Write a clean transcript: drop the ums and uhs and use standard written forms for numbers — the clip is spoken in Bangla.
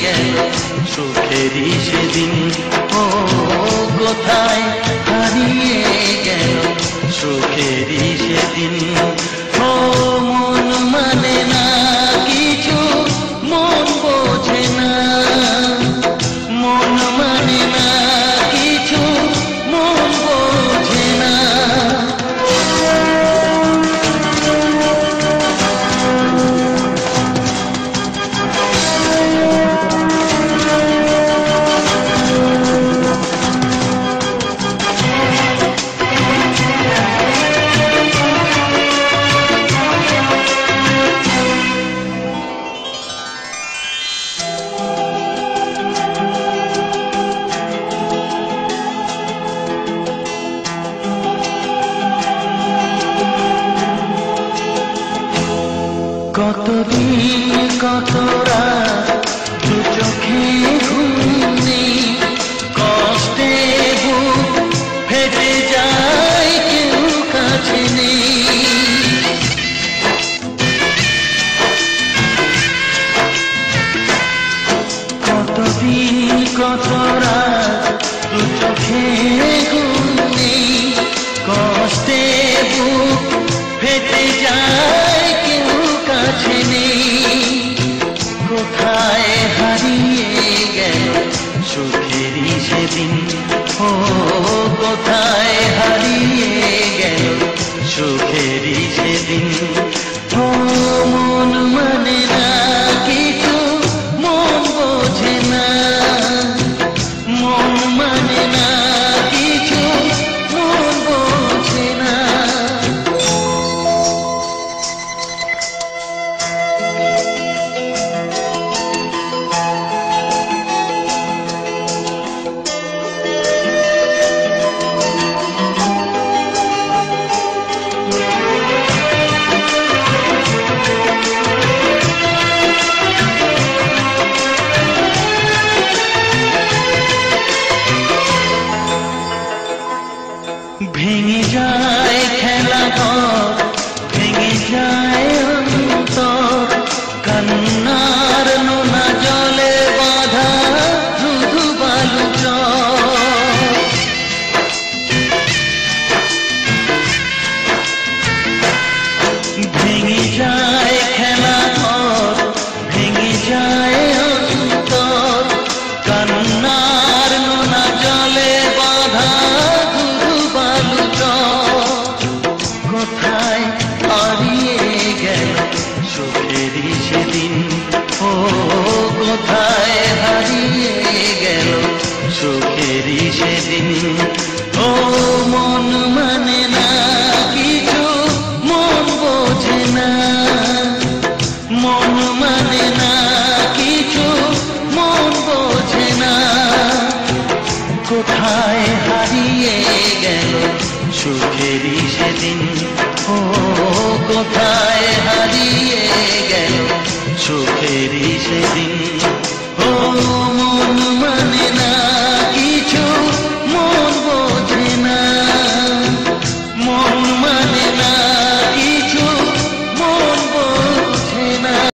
গেল সুখেরই সেদিন। ও কোথায় হারিয়ে গেল সুখেরই সেদিন। ও মন মানে না কিছু, মন বোঝে না, মন মানে না কিছু, মন বোঝে না। কতদিন কত রাত দু চোখে ঘুম নেই, কষ্টে বুক ফেটে যায় কেউ কাছে নেই। কতদিন কত রাত দু চোখে ঘুম নেই, কষ্টে বুক ফেটে যায় কেউ কাছে নেই। কোথায় হারিয়ে গেল সুখেরই সেদিন। ও কোথায় হারিয়ে গেল সুখেরই সেদিন। ও মন মানে না কিছু, মন বোঝে না, মন মানে না কিছু, মন বোঝে না। ভেঙে যায় খেলা ঘর, ভেঙে যায় অন্তর, কান্নার নোনা জলে বাঁধা ধুধু বালু চর। ভেঙে যায় খেলা ঘর, ভেঙে যায় অন্তর, কান্নার নোনা জলে বাঁধা কোথায় হারিয়ে গেল সুখেরই সেদিন। ও কোথায় হারিয়ে গেল সুখেরই সেদিন। ও মন মানে না কিছু, মন বোঝে না, মন মানে না কিছু, মন বোঝে না। কোথায় হারিয়ে গেল সুখেরই সেদিন। ও কোথায় হারিয়ে গেল সুখেরই সেদিন। ও মন মানে না